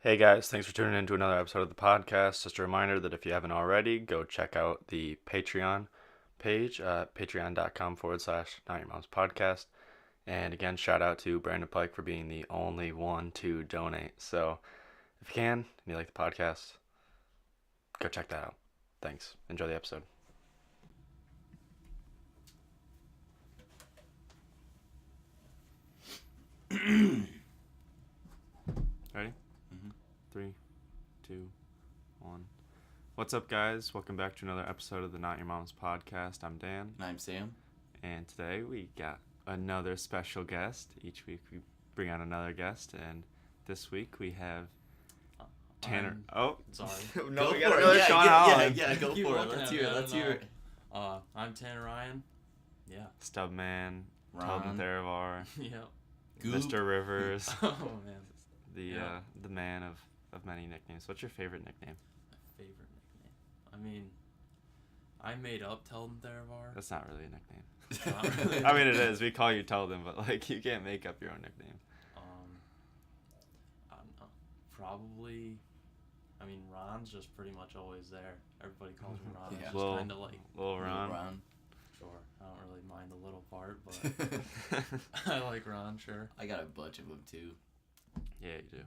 Hey guys, thanks for tuning in to another episode of the podcast. Just a reminder that if you haven't already, go check out the Patreon page, patreon.com/Not Your Mom's Podcast. And again, shout out to Brandon Pike for being the only one to donate. So if you can, and you like the podcast, go check that out. Thanks. Enjoy the episode. Ready? Mm-hmm. 3, 2, 1. What's up, guys? Welcome back to another episode of the Not Your Mom's Podcast. I'm Dan. And I'm Sam. And today we got another special guest. Each week we bring on another guest, and this week we have Tanner. Sorry. No, Go we got for it. another Sean Holland. Yeah, go Keep for it. looking Let's at hear me, it. I Let's don't hear it. I'm Tanner Ryan. Yeah. Stubman, Ron. Telden Theravar, Yeah. Goop. Mr. Rivers, Oh man. the man of many nicknames. What's your favorite nickname? My favorite nickname. I mean, I made up Telden Theravar. That's not really a nickname. Not really. I mean, it is. We call you Telden, but like you can't make up your own nickname. I don't know. Probably. I mean, Ron's just pretty much always there. Everybody calls me Ron. Yeah. It's Little- just kind of like, Little Ron. Ron. sure. I don't really mind the little part, but I like Ron. Sure. I got a bunch of them too. Yeah, you do.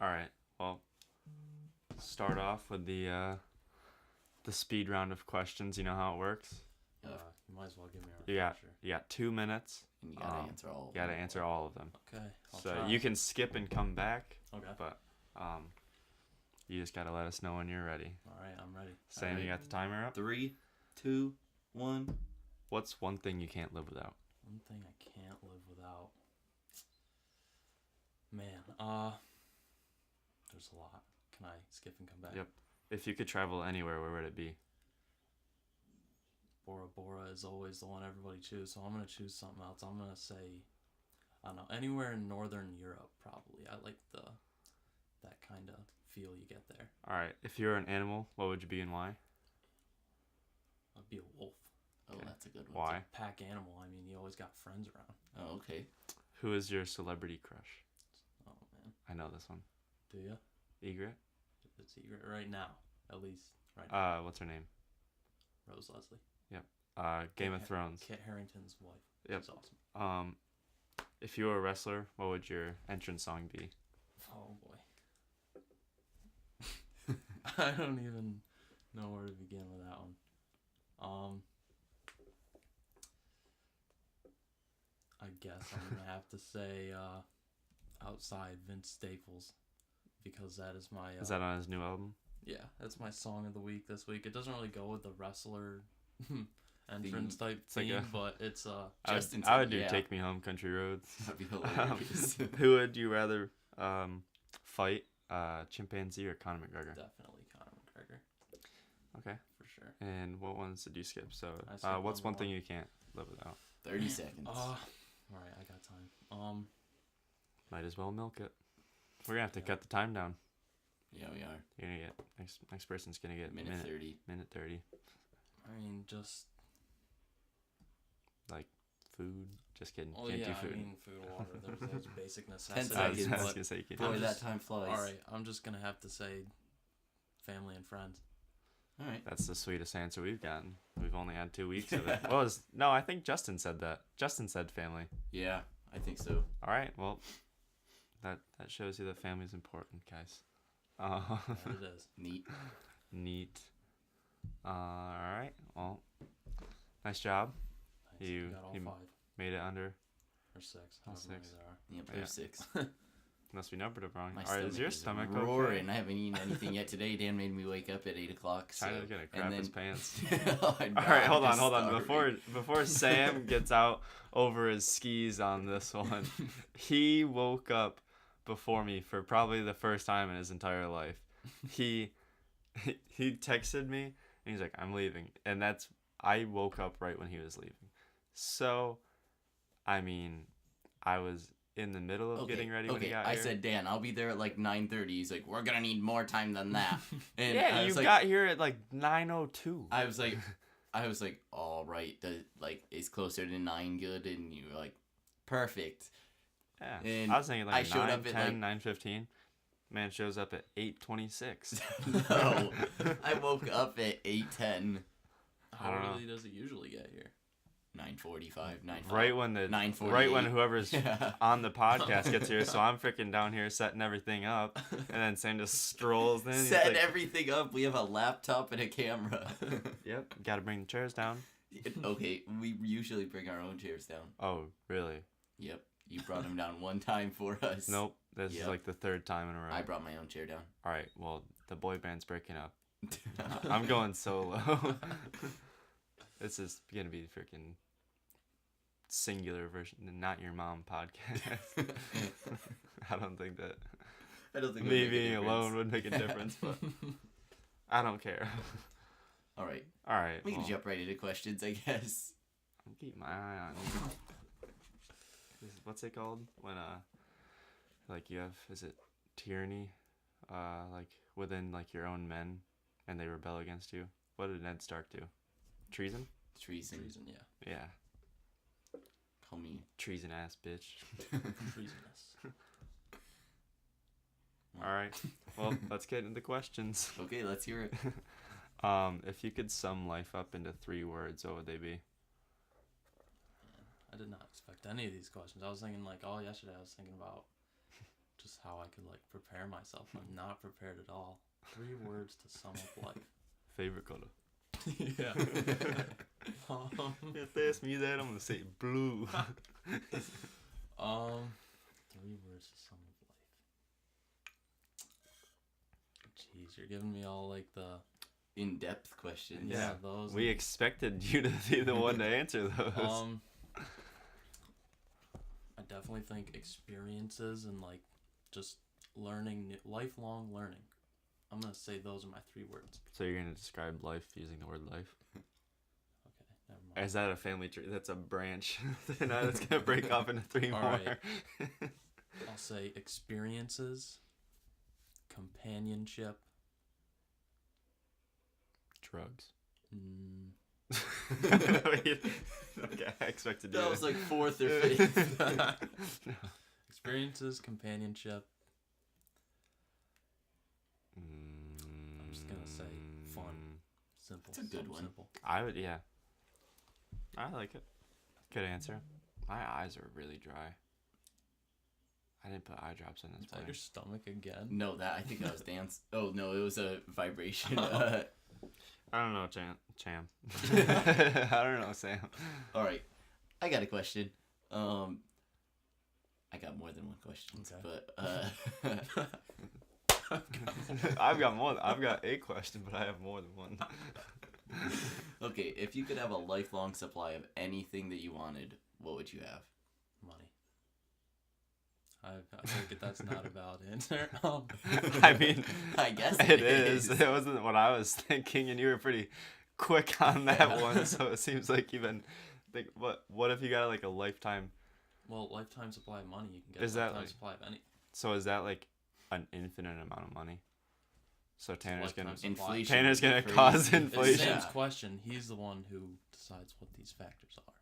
All right. Well, start off with the speed round of questions. You know how it works. You might as well give me a You got refresher. you got 2 minutes. And you gotta answer all of You got to them. answer all of them. Okay. I'll So try. you can skip and come back, Okay. but you just got to let us know when you're ready. All right. I'm ready. Sam, Alright. you got the timer up? 3, 2, 1. What's one thing you can't live without? One thing I can't live without. Man, there's a lot. Can I skip and come back? Yep. If you could travel anywhere, where would it be? Bora Bora is always the one everybody chooses, so I'm gonna choose something else. I'm gonna say, I don't know, anywhere in Northern Europe probably. I like that kind of feel you get there. All right. If you're an animal, what would you be and why? I'd be a wolf. Oh, Okay. that's a good one. Why? Pack animal. I mean, you always got friends around. Oh, okay. Who is your celebrity crush? Oh man, I know this one. do you? Egret? It's secret right now, at least right now. What's her name? Rose Leslie, Game of Thrones. Kit Harington's wife. Yep. She's awesome. If you were a wrestler, what would your entrance song be? Oh boy. I don't even know where to begin with that one. I guess I'm gonna have to say Outside Vince Staples, because that is my Is that on his new album? yeah, that's my song of the week this week. It doesn't really go with the wrestler entrance type like theme, a- but it's Justin I would do yeah. Take Me Home, Country Roads. That'd be hilarious. Who would you rather fight, chimpanzee or Conor McGregor? definitely Conor McGregor Okay. for sure. And what ones did you skip? So, I skipped what's one number thing one. you can't live without? 30 seconds. All right, I got time. Might as well milk it. We're gonna have to Yeah. cut the time down. Yeah, we are. You're gonna get next person's gonna get Minute 30. minute 30. I mean, just Food. Just kidding. oh Can't yeah, do food. I mean, food, water. There's those basic 10 necessities. I was seconds. gonna say you can't. Boy, I'm that just- time flies. All right, I'm just gonna have to say, family and friends. All right. That's the sweetest answer we've gotten. We've only had 2 weeks of it. Well, no, I think Justin said that. Justin said family. Yeah, I think so. All right. Well, that shows you that family's important, guys. That it is. Neat. Neat. All right. Well, nice job. Nice. You- got all you- 5 Made it under. or 6. All However many 6. there are. Yep, Yeah. there's 6. Unless we numbered it wrong. My All right. Is your stomach okay? roaring. I haven't eaten anything yet today. Dan made me wake up at 8 o'clock. So, Tyler's gonna crap his pants. All All right, hold on. Before Sam gets out over his skis on this one, he woke up before me for probably the first time in his entire life. He texted me and he's like, "I'm leaving," and I woke up right when he was leaving. So, I mean, I was in the middle of getting ready when he got I here. said, Dan, I'll be there at like 9:30. He's like, we're gonna need more time than that. And yeah, I you was like, got here at like 9:02. I was like, all right. Is closer to 9 good? And you were like, perfect. Yeah, and I was thinking I like showed 9, up at, 10, like- 9:15. Man shows up at 8:26. No, I woke up at 8:10. How I don't know. early does it usually get here? 9:45. 9:45. Right when the 9:48. right when whoever's Yeah. on the podcast gets here, so I'm freaking down here setting everything up, and then Sam just strolls in. He's Set like, everything up. We have a laptop and a camera. Yep, got to bring the chairs down. Okay, we usually bring our own chairs down. Oh, really? Yep, you brought them down one time for us. Nope. This is Yep. like the third time in a row. I brought my own chair down. All right. Well, the boy band's breaking up. I'm going solo. This is gonna be freaking singular version, not your mom podcast. I don't think that I don't think it would me make a being difference. alone would make a difference, but I don't care. All right, All right. we can well, jump right into questions, I guess. I'll keep my eye on you. What's it called when like you have, is it tyranny, like within like your own men, and they rebel against you? What did Ned Stark do? Treason? Treason. Treason, yeah. Yeah. Call me. Treason ass bitch. Treasonous. All right. Well, let's get into the questions. Okay, let's hear it. If you could sum life up into 3 words, what would they be? I did not expect any of these questions. I was thinking like all yesterday. I was thinking about just how I could like prepare myself. I'm not prepared at all. 3 words to sum up life. Favorite color? Yeah. If they ask me that, I'm gonna say blue. 3 words to sum up life. Jeez, you're giving me all like the In-depth questions. yeah those. We expected you to be the one to answer those. I definitely think experiences and like just learning, lifelong learning. I'm gonna say those are my 3 words. So you're gonna describe life using the word life? Okay, never mind. Is that a family tree? That's a branch. No, that's gonna break off into 3 All more. right. I'll say experiences, companionship. Drugs. Mm, Okay, I expected you. That to- was like 4th or 5th. experiences, companionship. I'm just gonna say fun. Simple. That's a good something one. Simple. I would, yeah. I like it. Good answer. My eyes are really dry. I didn't put eye drops in this Is that morning. your stomach again? No, that I think that was dance. Oh no, it was a vibration. I don't know, Cham. I don't know, Sam. All right, I got a question. I got more than one question, Okay. but I've got a question, but I have more than one. okay, if you could have a lifelong supply of anything that you wanted, what would you have? Money. I take it that's not a valid answer. I mean, I guess it is. It wasn't what I was thinking, and you were pretty quick on that one. So it seems like you've been think. What if you got like a lifetime? Well, lifetime supply of money, you can get Is a that lifetime like- supply of any. So is that like an infinite amount of money? So Tanner's gonna lifetime supply. Inflation. Tanner's gonna Crazy. cause It's inflation. Sam's Yeah. question. He's the one who decides what these factors are.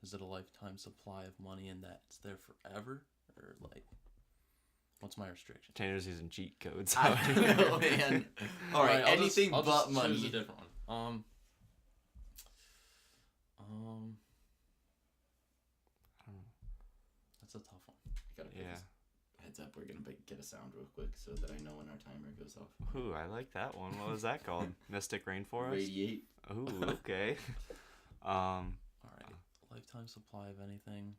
Is it a lifetime supply of money and that's there forever, or like, what's my restriction? Tanner's using cheat codes. I don't know, man. All right, I'll anything I'll but choose money. a different one. That's a tough one. Gotta put Yeah. this heads up. We're gonna get a sound real quick so that I know when our timer goes off. Ooh, I like that one. What was that called? Mystic Rainforest. Radiate. Ooh, okay. All right, lifetime supply of anything.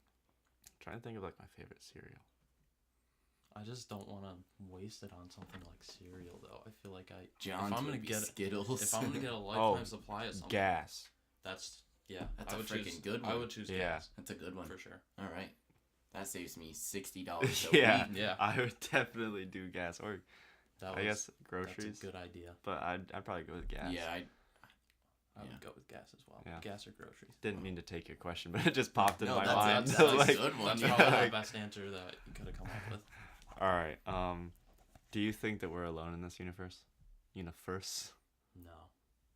Trying to think of like my favorite cereal. I just don't want to waste it on something like cereal, though. I feel like John's if I'm would gonna be get Skittles. if I'm gonna get a Oh, lifetime supply of something, Gas. that's yeah. That's I a would freaking choose, good I one. would choose Yeah. gas That's a good one. for sure. All right, that saves me $60 a Yeah. week. Yeah, I would definitely do gas or that I guess that's groceries. a good idea. But I'd probably go with gas. Yeah, I Yeah. would go with gas as well. Yeah. Gas or groceries. Didn't mean to take your question, but it just popped in No, my that's- mind. that's So, a like, good one. That's Yeah. probably like- the best answer that you could have come up with. all right. Do you think that we're alone in this universe? Universe? No,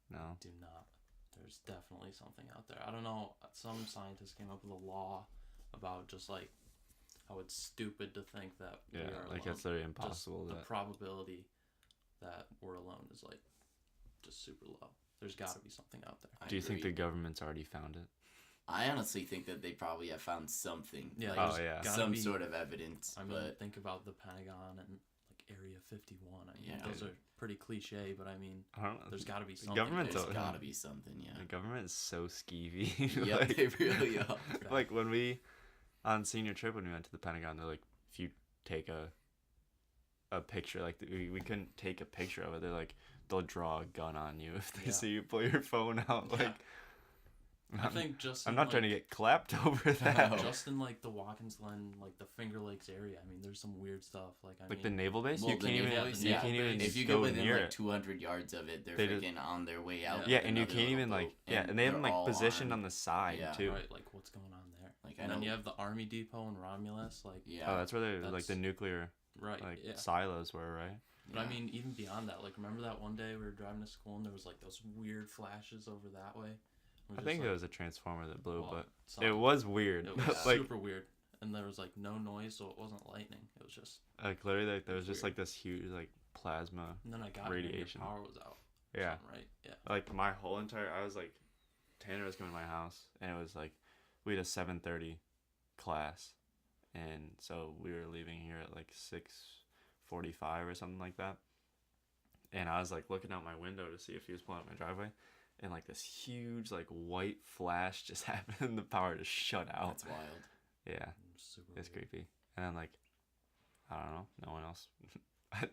No. do not. There's definitely something out there. I don't know. Some scientists came up with a law about just like how it's stupid to think that we Yeah, are like alone. it's literally Just impossible. the That probability that we're alone is like just super low. There's got to be something out there. I do you think the agree. government's already found it? I honestly think that they probably have found something. Yeah, like, there's Oh, yeah. gotta some be, sort of evidence. I mean, but think about the Pentagon and like Area 51. I mean, Yeah. those are pretty cliche, but I mean, I don't know. there's got to be The something. government's there's all- gotta be something, yeah. The government is so skeevy. Yep, Like- they really are. like when we on senior trip when we went to the Pentagon, they're like, if you take a picture, like we couldn't take a picture of it. They're like, they'll draw a gun on you if they Yeah. see you pull your phone out. Yeah. Like, I think just I'm in, not trying to like, get clapped over that. No. just in like the Watkins Glen, like the Finger Lakes area. I mean, there's some weird stuff. Like I Like the mean, naval base, Well, you the can't even naval base, you yeah. can't even If you go get within near like it. 200 yards of it, they're They just- freaking on their way out. Yeah, with and you another can't even little like boat, and they have them they're like all positioned armed. on the side Yeah. too. right? Like what's going on there? Like, I And then know- you have the Army Depot in Romulus. Like Yeah. Oh, that's where they like That's- the nuclear right, like yeah. silos were, right? But I yeah. mean, even beyond that, like remember that one day we were driving to school and there was like those weird flashes over that way. We're I just think like, it was a transformer that blew, well, but something. it was weird. It was like super weird, and there was like no noise, so it wasn't lightning. It was just. literally like there was It's just weird. like this huge like plasma. And then I got here and Radiation. your power was out. or Yeah. something, right. Yeah. Like my whole entire I was like Tanner was coming to my house and it was like we had a 7:30 class and so we were leaving here at like 6:45 or something like that. And I was like looking out my window to see if he was pulling up my driveway and like this huge like white flash just happened and the power just shut out. That's wild. Yeah, Super it's weird. creepy. And then like I don't know, no one else.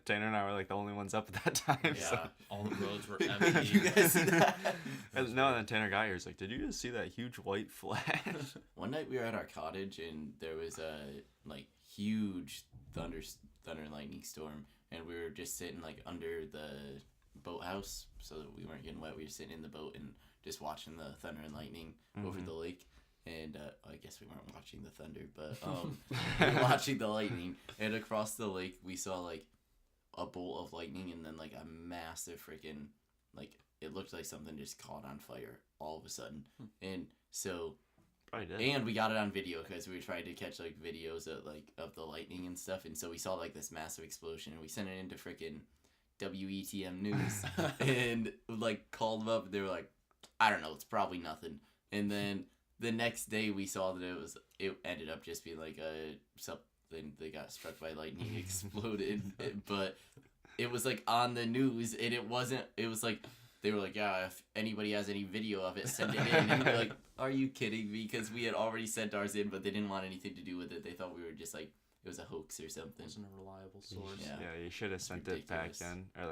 Tanner and I were like the only ones up at that time. So. Yeah. All the roads were Did empty. you guys see that? And no, and then Tanner got here. He's like, "Did you just see that huge white flash?" One night we were at our cottage and there was a like huge thunder and lightning storm, and we were just sitting like under the boathouse so that we weren't getting wet. We were sitting in the boat and just watching the thunder and lightning over Mhm. the lake. And I guess we weren't watching the thunder, but we were watching the lightning. And across the lake, we saw like a bolt of lightning, and then like a massive freaking like it looked like something just caught on fire all of a sudden. And so Probably did. and we got it on video because we were trying to catch like videos of the lightning and stuff, and so we saw like this massive explosion, and we sent it into freaking WETM News and like called them up, and they were like, I don't know, it's probably nothing. And then the next day we saw that it ended up just being like something that got struck by lightning exploded, but it was like on the news, and it was like they were like, yeah, if anybody has any video of it, send it in. And we're like, are you kidding me? Because we had already sent ours in, but they didn't want anything to do with it. They thought we were just like, it was a hoax or something. Wasn't a reliable source. Yeah. Yeah, you should have sent it back ridiculous. then, or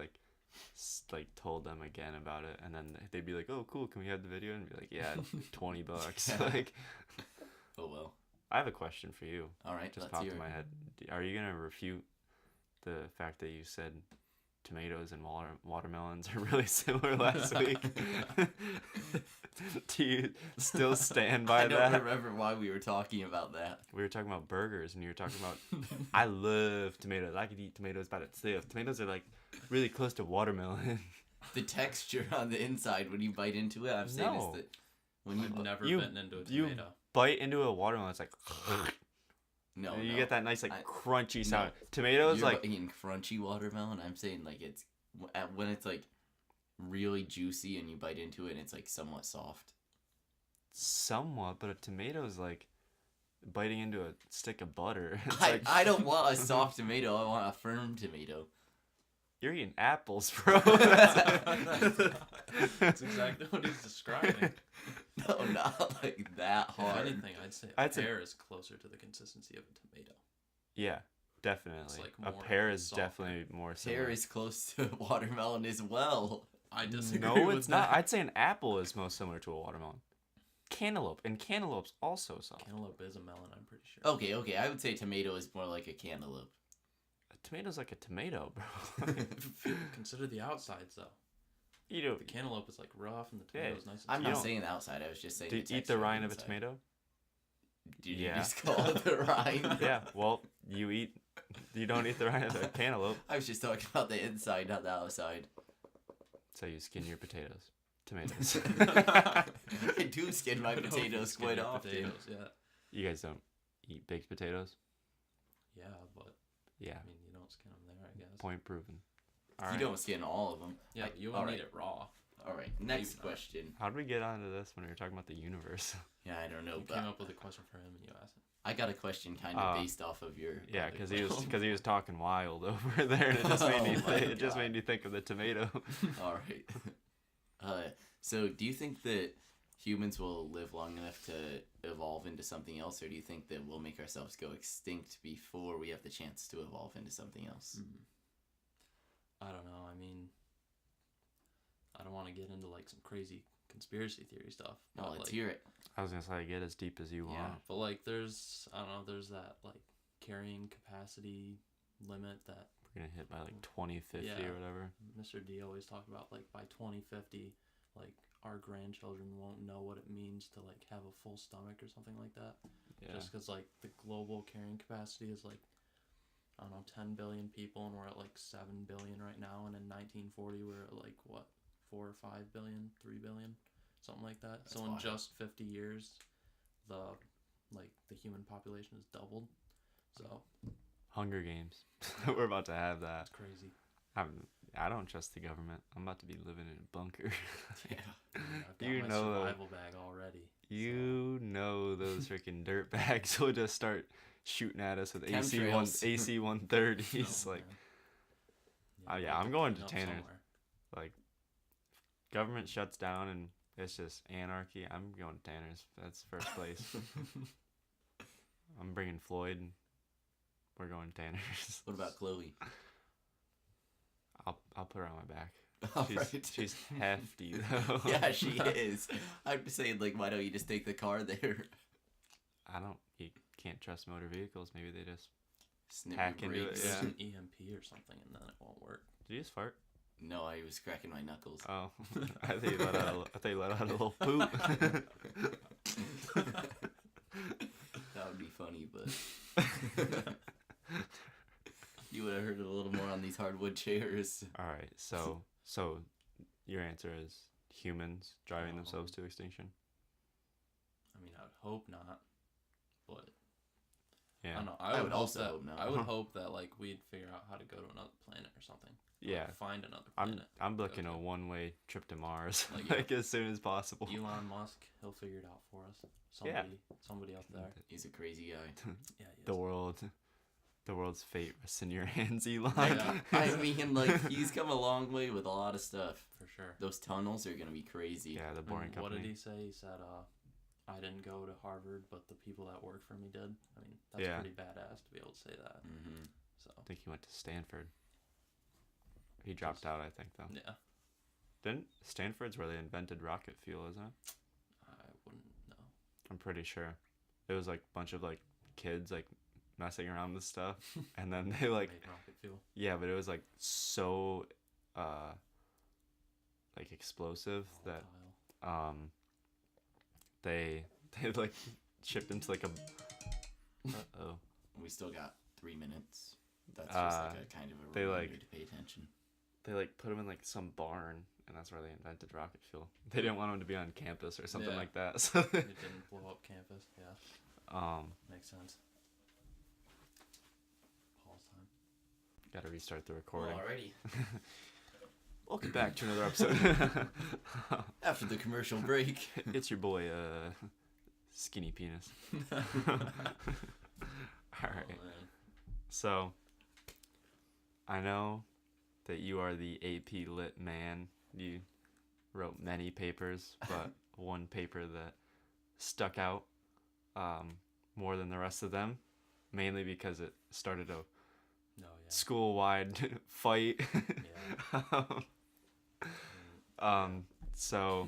like told them again about it, and then they'd be like, "Oh, cool, can we have the video?" And be like, "Yeah, $20." Yeah. Like, Oh, well. I have a question for you. All right, Just let's popped hear in my it. head. Are you gonna refute the fact that you said tomatoes and watermelons are really similar last week? Do you still stand by I don't that? remember why we were talking about that. We were talking about burgers, and you were talking about I love tomatoes. I could eat tomatoes by themselves. Tomatoes are like really close to watermelon. The texture on the inside when you bite into it, I'm saying No. is that when I've never You- bitten into a you- tomato. Bite into a watermelon, it's like no, and you no. get that nice like I- crunchy no. sound. Tomatoes You're like eating crunchy watermelon. I'm saying like it's when it's like really juicy and you bite into it and it's like somewhat soft. somewhat, but a tomato's like biting into a stick of butter. It's I, like I don't want a soft tomato. I want a firm tomato. you're eating apples, bro. That's exactly what he's describing. No, not like that If hard. anything, I'd say I'd a say- pear is closer to the consistency of a tomato. Yeah, definitely. like A more pear is softer. definitely more similar. Pear is close to watermelon as well. I disagree No, with it's not. that. I'd say an apple is most similar to a watermelon. Cantaloupe, and cantaloupe's also soft. Cantaloupe is a melon, I'm pretty sure. Okay. I would say tomato is more like a cantaloupe. A tomato's like a tomato, bro. Consider the outsides, though. You do. The cantaloupe is like rough, and the Yeah. tomato is nice and I'm You not don't- saying the outside. I was just saying. Do you the eat texture the rind of a inside. tomato? Did Yeah. you just call it the rind? Yeah. Well, you don't eat the rind of a cantaloupe, I was just talking about the inside, not the outside. so you skin your potatoes. Tomatoes. I do skin my Good hope you potatoes skin quite your often. potatoes, yeah. You guys don't eat baked potatoes? Yeah, but Yeah, I mean, you don't skin them there, I guess. point proven. All You right. don't skin all of them. Yeah, but you all won't right. eat it raw. All right. Next not. question. How did we get onto this when we were talking about the universe? Yeah, I don't know, You but came up with a question for him and you asked it. I got a question kind of based off of your. Yeah, other because question. he was talking wild over there, and it just made me Oh my it just God. made me think of the tomato. All right. So do you think that humans will live long enough to evolve into something else, or do you think that we'll make ourselves go extinct before we have the chance to evolve into something else? I don't know. I mean, I don't want to get into like some crazy conspiracy theory stuff. No, but, let's like, hear it. I was gonna say get as deep as you Yeah. want. But like, there's I don't know. There's that like carrying capacity limit that We're gonna hit by like 2050 Yeah. or whatever. Mr. D always talked about. Like by 2050, like our grandchildren won't know what it means to like have a full stomach or something like that. Yeah. Just because like the global carrying capacity is like I don't know 10 billion people and we're at like 7 billion right now, and in 1940 we're at like what 4 or 5 billion, 3 billion, something like that. That's so in wild. just 50 years, the human population has doubled. So Hunger Games. We're about to have that. it's crazy. I don't trust the government. I'm about to be living in a bunker. Yeah. I've got You my know that. survival bag already. You know those freaking dirt bags will just start shooting at us with Chemtrails. AC 130s. So, Like, man. yeah, we'll I'm have going clean to up Tanner's. somewhere. like government shuts down and it's just anarchy. I'm going to Tanner's. That's first place. I'm bringing Floyd. And we're going to Tanner's. What about Chloe? I'll put her on my back. All She's right. she's hefty though. Yeah, she is. I'm saying, like, why don't you just take the car there? You can't trust motor vehicles. Maybe they just. Snip Hack your into it, brakes. yeah. There's an EMP or something, and then it won't work. Did you just fart? No, I was cracking my knuckles. Oh, I thought you let out a little poop. That would be funny, but you would have heard it a little more on these hardwood chairs. All right, so your answer is humans driving themselves to extinction. I mean, I would hope not, but Yeah. I don't know. I would hope also that, hope not. I would hope that like we'd figure out how to go to another planet or something. Like, Yeah. find another I'm planet. I'm to booking go a to. one-way trip to Mars Like, like as soon as possible. Elon Musk, he'll figure it out for us. Yeah. Somebody up there. He's a crazy guy. Yeah, he is. The world's fate rests in your hands, Elon. Yeah. I mean, like, he's come a long way with a lot of stuff. For sure. Those tunnels are gonna be crazy. Yeah, the boring What company. did he say? He said, I didn't go to Harvard, but the people that work for me did. I mean, that's Yeah. pretty badass to be able to say that. Mm-hmm. So, I think he went to Stanford. He dropped out, I think, though. yeah, Didn't Stanford's where they invented rocket fuel, isn't it? I wouldn't know. I'm pretty sure. It was like a bunch of like kids like messing around with stuff, and then they like Made rocket fuel. yeah, but it was like so like explosive that Volatile. they like shipped into like a oh We still got 3 minutes. That's just like a kind of a they, reminder like- to pay attention. they like put them in like some barn, and that's where they invented rocket fuel. They didn't want them to be on campus or something Yeah. like that. So It didn't blow up campus. Yeah, makes sense. Pause time. gotta restart the recording. Alrighty. Welcome back to another episode. After the commercial break. It's your boy, Skinny Penis. All right. Oh, man. So, I know that you are the AP Lit man. You wrote many papers, but one paper that stuck out more than the rest of them, mainly because it started a No, yeah. school-wide fight. Yeah. So,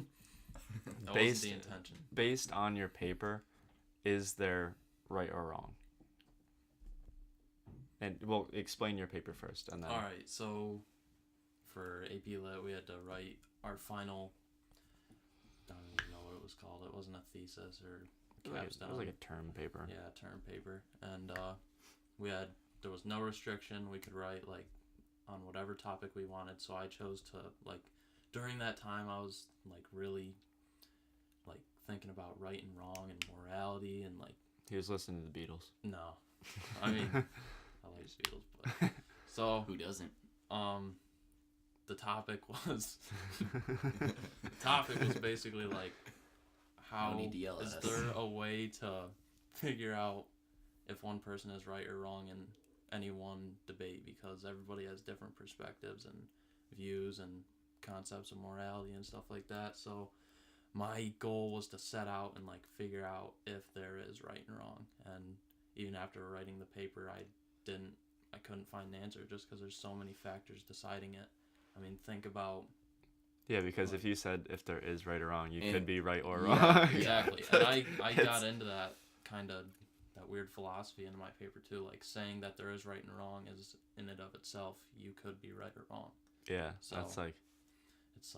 That based wasn't the intention. based on your paper, is there right or wrong? And well, explain your paper first, and then All right, so for AP Lit, we had to write our final. Don't even know what it was called. It wasn't a thesis or it was capstone. like a term paper. Yeah, term paper, and there was no restriction. We could write like on whatever topic we wanted. So I chose to like during that time I was like really like thinking about right and wrong and morality and like He was listening to the Beatles. no, I mean always feels. But so Who doesn't? the topic was basically like, how No need to yell at is us. there a way to figure out if one person is right or wrong in any one debate, because everybody has different perspectives and views and concepts of morality and stuff like that. So my goal was to set out and like figure out if there is right and wrong. And even after writing the paper, I couldn't find an answer, just because there's so many factors deciding it. I mean, think about Yeah, because if you said if there is right or wrong, you And- could be right or yeah, wrong. exactly. And I It's- got into that that weird philosophy in my paper too, like saying that there is right and wrong is in and of itself, you could be right or wrong. Yeah, So- that's like It's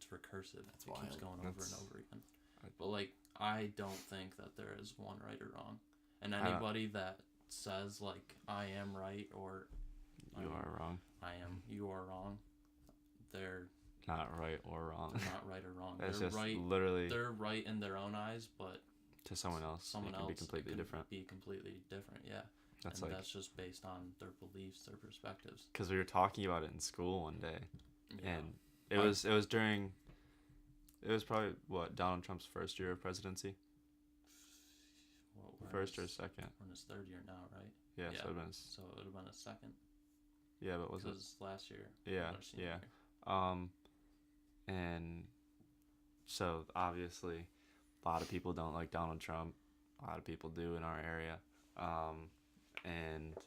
recursive. That's It keeps wild. going over That's- and over again. I- But like, I don't think that there is one right or wrong. And I don't- anybody that says like I am right or you are wrong, you are wrong, they're not right or wrong. not right or wrong. That's They're just right. literally They're right in their own eyes, but to someone else. someone it else can be completely it could different. Be completely different, yeah. That's And like that's just based on their beliefs, their perspectives. because we were talking about it in school one day, Yeah. and it was during. It was probably Donald Trump's first year of presidency, Well, we're in first or his- second. We're in his third year now, right? Yeah, Yeah. so it was. So it would have been a second. Yeah, but was it? Because last year. Yeah, was our senior yeah. year. And so obviously, a lot of people don't like Donald Trump. A lot of people do in our area, and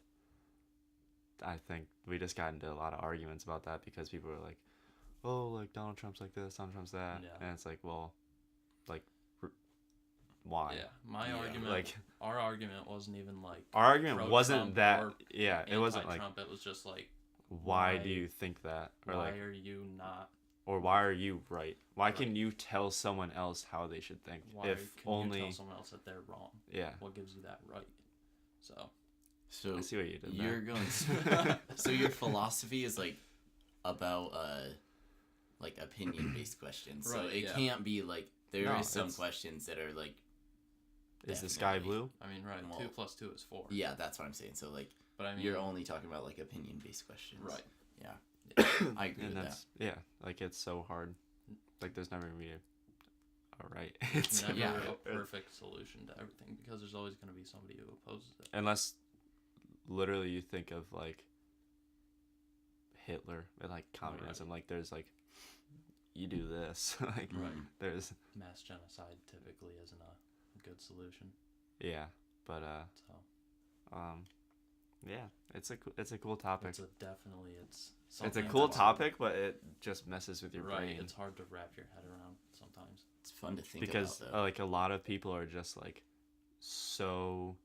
I think we just got into a lot of arguments about that because people were like, "Oh, like Donald Trump's like this, Donald Trump's that," Yeah. and it's like, well, like, why? Yeah, my Yeah. argument. Like Our argument wasn't even like our argument pro-Trump wasn't that. or Yeah, it wasn't like anti-Trump. It was just like, why why- do you think that, or why like, are you not? or why are you right? Why Right. can you tell someone else how they should think Why if can only you tell someone else that they're wrong? yeah. What gives you that right? So So I see what you did you're there. going. So your philosophy is like about like opinion based questions. So Right, it yeah. can't be like there No, is some it's- questions that are like. Is the sky definitely- blue? I mean, right, Well, 2 + 2 is 4. Yeah, that's what I'm saying. So like But I mean, you're only talking about like opinion based questions. right. Yeah. I agree And with that's yeah, like it's so hard. Like there's never gonna be a right. It's Never Yeah. a perfect solution to everything, because there's always going to be somebody who opposes it. unless literally you think of like Hitler and like communism. Like there's like you do this. like that. Right. there's Mass genocide typically isn't a good solution. yeah, but So yeah, it's a cool topic. it's It's something a cool that's- topic, but it just messes with your Right, brain. it's hard to wrap your head around sometimes. It's fun to think Because about though. like a lot of people are just like so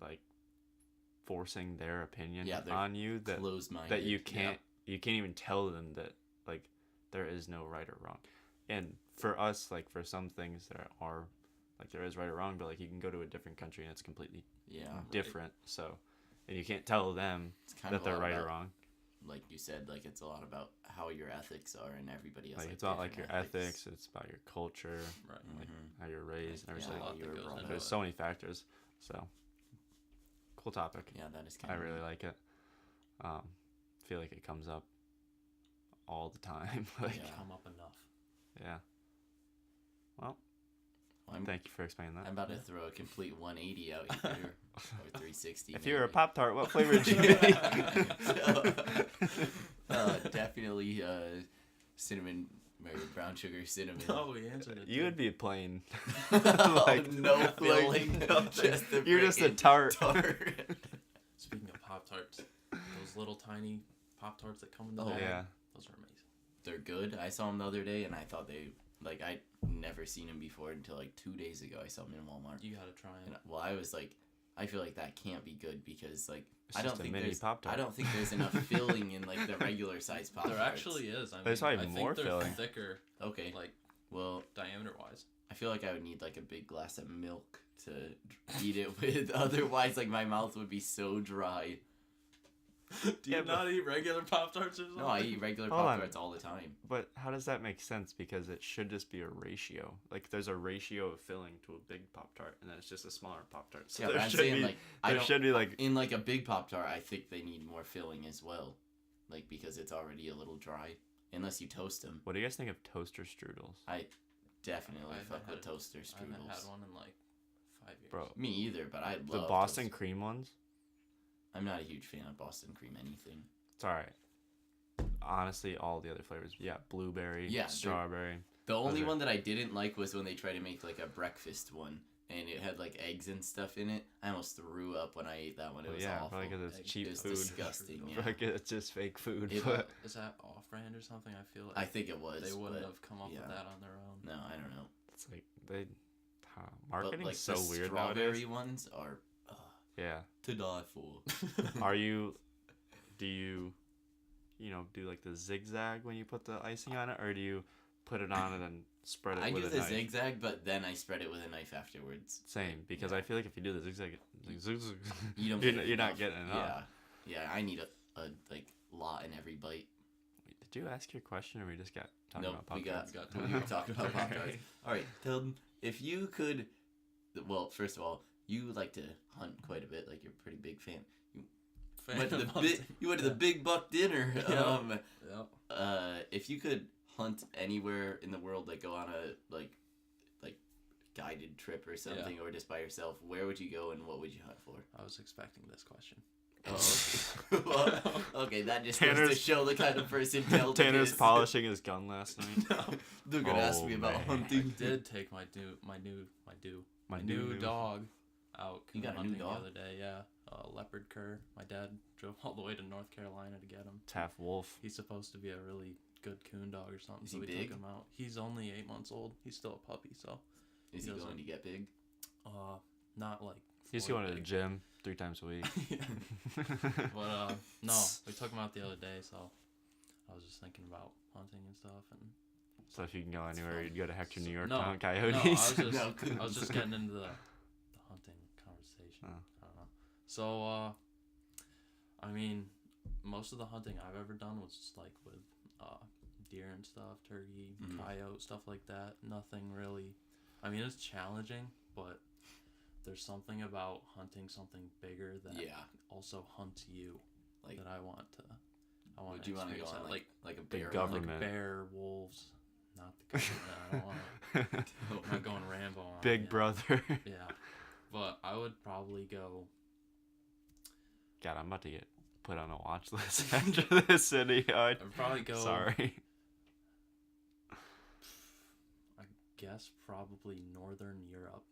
like forcing their opinion Yeah, they're on you that Closed minded. that you can't even tell them that like there is no right or wrong. And for us, like for some things there are like there is right or wrong, but like you can go to a different country and it's completely Yeah. different. So and you can't tell them It's kind that of a they're lot right about, or wrong. Like you said, like it's a lot about how your ethics are, and everybody else. Like it's not like your ethics, it's about your culture, Right. like Mhm. how you're raised and Yeah, everything. a lot you that were goes brought into up. There's so many factors. So cool topic. Yeah, that is kind I of. really like it. Feel like it comes up all the time. like Yeah. Come up enough. yeah. Well, I'm, thank you for explaining that. I'm about to throw a complete 180 out here, or 360. If you were a maybe. Pop-Tart, what flavor would you be? Definitely cinnamon, or brown sugar cinnamon. Oh, we answered it. You would be plain. No filling, just the you're just a freaking tart. Speaking of Pop-Tarts, those little tiny Pop-Tarts that come in the Oh, bag, yeah. those are amazing. They're good. I saw them the other day, and I thought they like I'd never seen them before until like 2 days ago. I saw them in Walmart. You gotta try And, it. well, I was like, I feel like that can't be good because like It's I don't just a think mini there's Pop-Tart. I don't think there's enough filling in like the regular size pop. There actually is. I mean, There's probably I think more they're filling. thicker, Okay. like Well, diameter-wise. I feel like I would need like a big glass of milk to eat it with. Otherwise, like my mouth would be so dry. Do you Yeah, not eat regular Pop Tarts or something? No, I eat regular Hold on. Pop-Tarts all the time. But how does that make sense? Because it should just be a ratio. Like there's a ratio of filling to a big Pop Tart, and then it's just a smaller Pop Tart. So Yeah, there but I'm should saying be like I there don't should be like in like a big Pop-Tart, I think they need more filling as well. Like because it's already a little dry. Unless you toast them. what do you guys think of toaster strudels? I definitely I haven't fuck with had- toaster I haven't had strudels. one in like 5 years. Bro, Me either, but I love the Boston toast- cream ones. I'm not a huge fan of Boston cream anything. It's alright. Honestly, all the other flavors. Yeah, blueberry, Yeah, they're- strawberry. The only are- one that I didn't like was when they tried to make like a breakfast one, and it had like eggs and stuff in it. I almost threw up when I ate that one. It Well, was yeah, awful. probably because Egg- it's cheap It was food. disgusting. Yeah. Like it's just fake food. It- but Is that off-brand or something? I feel like I think it was. they wouldn't but have come up yeah. with that on their own. No, I don't know. it's like they But marketing's like so the weird strawberry nowadays. ones are Yeah. to die for. Are you? Do you? You know, do like the zigzag when you put the icing on it, or do you put it on and then spread it I with do a the knife? zigzag, but then I spread it with a knife afterwards. Same, because Yeah. I feel like if you do the zigzag, like, zigzag You don't. you're, get you're not enough. getting enough. Yeah. I need a like lot in every bite. Wait, did you ask your question, or we just got talking Nope, about Pop we got, Tarts? Got we were talking about Pop Tarts. Okay. All right, Tilden, if you could, well, first of all, you like to hunt quite a bit. Like you're a pretty big fan. Fan Went to of the hunting. you went to the Big Buck dinner. Yeah. Yep. If you could hunt anywhere in the world, like go on a like guided trip or something, or just by yourself, where would you go and what would you hunt for? I was expecting this question. Oh, okay. Well, okay, that just goes to Tanner's- show the kind of person Tilden Tanner's is. polishing his gun last night. They're gonna ask Oh, me about man. hunting. Did take my new dog out You got a new hunting dog? the other day. Yeah, leopard cur. My dad drove all the way to North Carolina to get him. It's half wolf. He's supposed to be a really good coon dog or something. Is so he we big? took him out. He's only 8 months old. He's still a puppy, so Is he doesn't- going to get big? not like. He's fully going to the big. gym 3 times a week. Yeah. But no, we took him out the other day, so I was just thinking about hunting and stuff, and So if you can go anywhere, you'd go to Hector, New York, No, to hunt no, coyotes. No, I was just getting into the hunting conversation. Oh. I don't know. So I mean, most of the hunting I've ever done was just like with deer and stuff, turkey, Mhm. coyote, stuff like that. Nothing really. I mean, it's challenging, but there's something about hunting something bigger that Yeah. also hunts you. Like, that I want to. I want would to you want to go experience on that. like a the bear? government. Like bear, wolves, not the government. I don't want to. I'm not going Rambo on it, Big yeah. brother. Yeah, but I would probably go. God, I'm about to get put on a watch list after this video. I'd probably go. Sorry. I guess probably Northern Europe,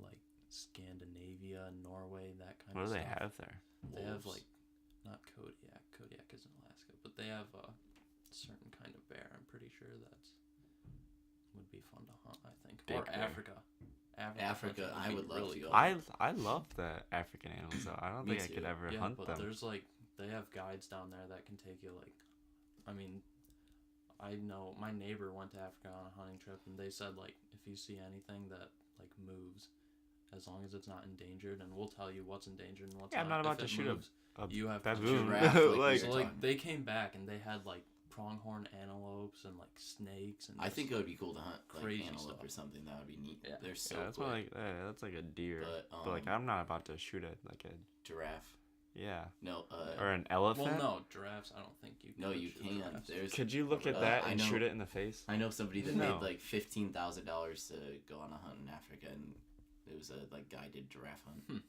like Scandinavia, Norway, that kind What of do stuff. they have there? They have Wolves. like, not Kodiak. Kodiak is in Alaska, but they have a certain kind of bear. I'm pretty sure that's would be fun to hunt. I think. Big Or bear. Africa. Africa, I be would love to go. cool. I love the African animals though. I don't Me think I could too. ever Yeah, hunt but them. there's like they have guides down there that can take you like, I mean, I know my neighbor went to Africa on a hunting trip and they said like if you see anything that like moves, as long as it's not endangered, and we'll tell you what's endangered and what's Yeah, I'm not. not about If to it shoot moves, a you have baboon. giraffe, like we Like, So were like talking. they came back and they had like pronghorn antelopes and like snakes and I just- think it would be cool to hunt like crazy antelope stuff. or something. That would be neat. Yeah. They're so yeah, that's quick. more like that's like a deer. But, But like I'm not about to shoot at like a Giraffe. yeah No, or an well elephant. no giraffes. I don't think you. no, could you shoot can. giraffes. There's. Could you look at Uh, that I and know- shoot it in the face? I know somebody that No. paid like $15,000 to go on a hunt in Africa, and it was a like guided giraffe hunt.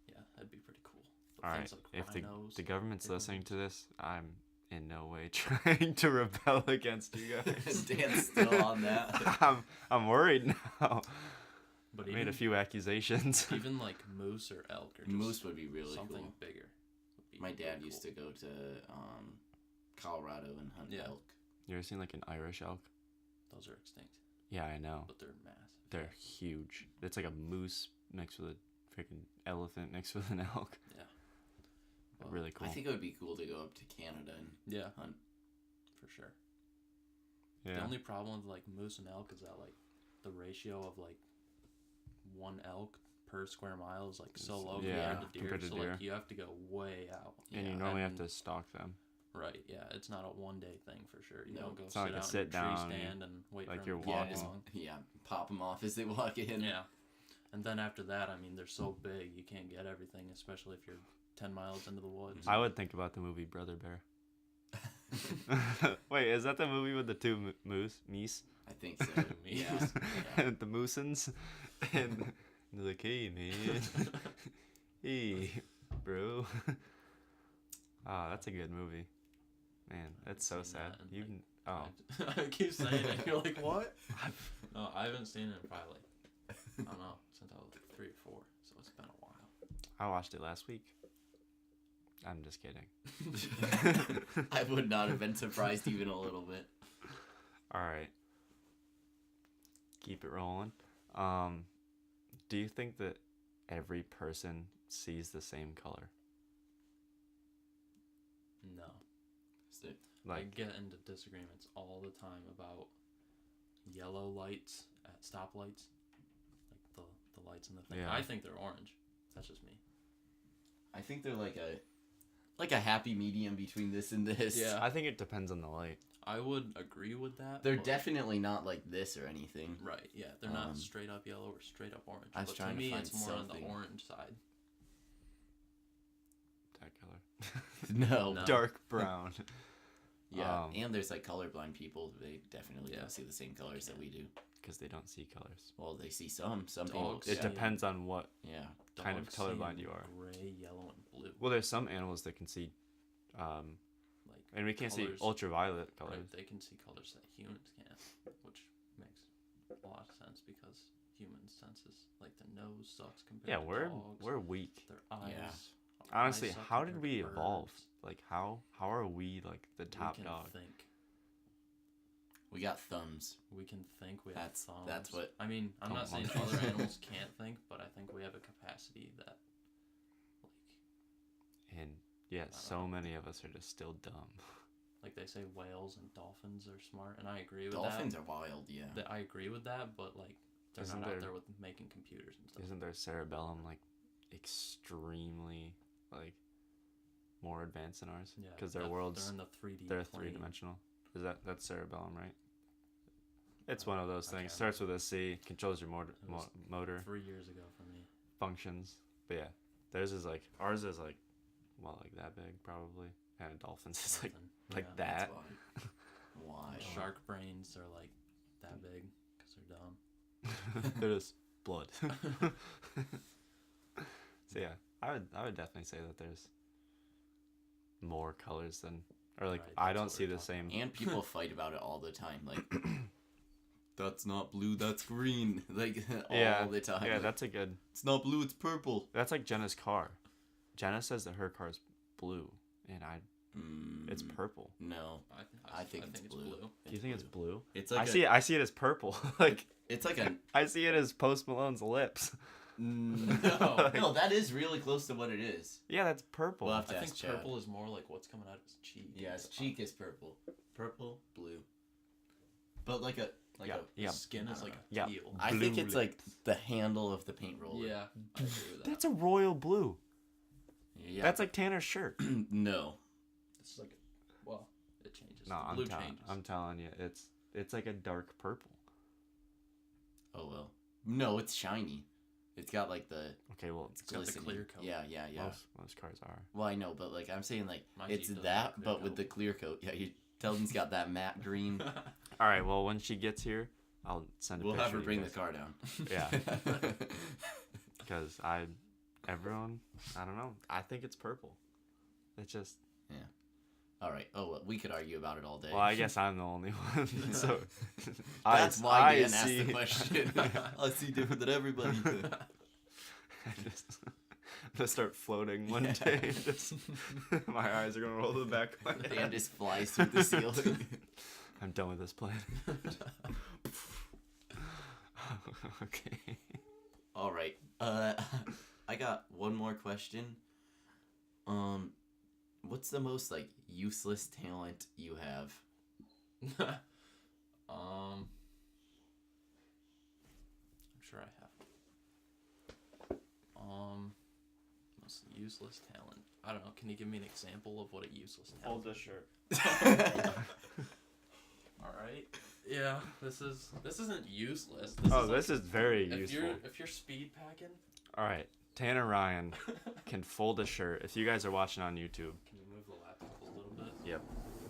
Yeah, that'd be pretty cool. But All right, things like if rhinos, the government's big listening ones. to this, I'm in no way trying to rebel against you guys. Dan's still on that. I'm worried now. But I even, made a few accusations. even like moose or elk or just Moose would be really something cool. bigger. would be My dad really used cool. to go to Colorado and hunt Yeah. elk. You ever seen like an Irish elk? Those are extinct, Yeah, I know. but they're massive. They're huge. It's like a moose mixed with a freaking elephant mixed with an elk. Yeah. They're Well, really cool. I think it would be cool to go up to Canada and Yeah, hunt. for sure. Yeah. The only problem with like moose and elk is that like the ratio of like one elk per square mile is like so low Yeah, compared to deer. compared to So deer. like you have to go way out. And you Yeah, normally have and- to stalk them. Right. Yeah. It's not a 1 day thing for sure. You No, don't go it's sit not like a out sit in a tree down, stand and wait like for you're them to Yeah, walk walking. along. yeah, pop them off as they walk in. Yeah. And then after that, I mean, they're so big you can't get everything, especially if you're 10 miles into the woods. I would think about the movie Brother Bear. Wait, is that the movie with the two meese? I think so. Yeah. Yeah. The moosins? And they're like, hey, man. Hey, bro. Ah, that's a good movie. Man, that's so seen sad. that and, You like, can, oh. I keep saying it. You're like, what? No, I haven't seen it in probably, like, I don't know, since I was like 3 or 4. So it's been a while. I watched it last week. I'm just kidding. I would not have been surprised even a little bit. All right. Keep it rolling. Do you think that every person sees the same color? No. So, I Like, get into disagreements all the time about yellow lights at stoplights. Like the lights in the thing. Yeah. I think they're orange. That's just me. I think they're like a happy medium between this and this. Yeah. I think it depends on the light. I would agree with that. They're but- definitely not like this or anything. Right, yeah. They're not Um, straight up yellow or straight up orange. I was but trying to to me, find it's more on something. the orange side. That color. No. No. Dark brown. Yeah, Um, and there's like colorblind people. They definitely Yeah. don't see the same colors that we do. Because they don't see colors. Well, they see some. Some people. Dogs. It Yeah. depends on what Yeah. kind of Dogs colorblind see you are. Gray, yellow, and blue. Well, there's some animals that can see, Like, and we can't see colors, ultraviolet colors. Right, they can see colors that humans can't, which makes a lot of sense because human senses, like the nose sucks compared Yeah, to we're dogs. weak. Their eyes. Yeah. our Honestly, eyes suck how did compared we to evolve? birds. Like, how are we like the top we can dog? Think. We got thumbs. We can think. We That's- have thumbs. that's what- I mean. I'm not saying monkeys. other animals can't think, but I think we have a capacity that, And yeah, so many of us are just still dumb. like they say, whales and dolphins are smart, and I agree with Dolphins that. are wild. Yeah. That I agree with that, but like they're Isn't not there- out there with making computers and stuff. Isn't their cerebellum like extremely like more advanced than ours? Yeah, Because their they're worlds in the 3D. they're plane. 3-dimensional. Is that's cerebellum, right? It's one of those I things. can't Starts with a C, controls your motor, It was motor 3 years ago for me. functions. But yeah, theirs is like ours is like, well, like that big probably, and a dolphin's is like Something. like Yeah. That's that. why. Why? Shark brains are like that big because they're dumb. They're just blood. So yeah, I would definitely say that there's more colors than, or like Right, I that's don't what see we're the same. And people fight about it all the time. Like, that's not blue, that's green. Like, all Yeah, the time. Yeah, Like, that's a good. it's not blue, it's purple. That's like Jenna's car. Jenna says that her car's blue, and it's purple. No. I think it's blue. Do you think it's blue? It's I like see it. I see it as purple. Like It's like a I see it as Post Malone's lips. no, no. That is really close to what it is. Yeah, that's purple. We'll have to I ask think Chad. purple is more like what's coming out of his cheek. Yeah, his cheek is purple, blue, but like a Yeah, a. yeah. His skin is like a Yeah. teal. I think Blue it's like the handle of the paint roller. Yeah, I agree with that. That's a royal blue. Yeah. That's like Tanner's shirt. no. This is like well, it changes. No, the blue changes. I'm telling you, it's like a dark purple. Oh well. No, it's shiny. It's got like the Okay, well, it's got the glistening. clear coat. Yeah. most cars are. Well, I know, but like I'm saying, like My it's Jeep doesn't that, have clear but with coat. the clear coat. Yeah, Telden's got that matte green. All right, well, when she gets here, I'll send a We'll picture. have her to you bring the guys. car down. Yeah. Because everyone, I don't know. I think it's purple. It's just. All right. Oh, well, we could argue about it all day. Well, I guess I'm the only one. So That's why Dan asked see- the question. I see different than everybody. I just I'm gonna start floating one day. Just my eyes are gonna roll to the back of my Dan head. just flies through the ceiling. I'm done with this plan. Okay. All right. I got one more question. What's the most like useless talent you have? I'm sure I have. Most useless talent. I don't know. Can you give me an example of what a useless talent? Fold a shirt. All right. Yeah, this isn't useless. This is very if useful. If you're speed packing. All right, Tanner Ryan can fold a shirt. If you guys are watching on YouTube, Can you move the laptop a little bit? yep,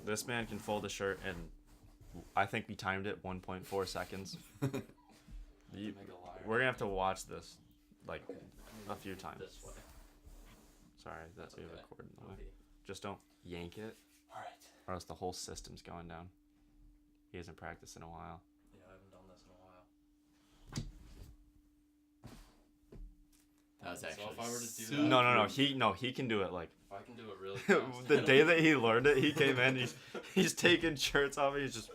this man can fold a shirt, and I think we timed it 1.4 seconds. You- Make a liar. we're gonna have to watch this like Okay. a few times. This way. Sorry, that's Okay. recording the way. Okay. Just don't yank it, All right. or else the whole system's going down. He hasn't practiced in a while. Yeah, I haven't done this in a while. That was So actually. if I were to do super- that- No, he can do it like If I can do it really fast. the day that he learned it. He came in. He's taking shirts off. He's just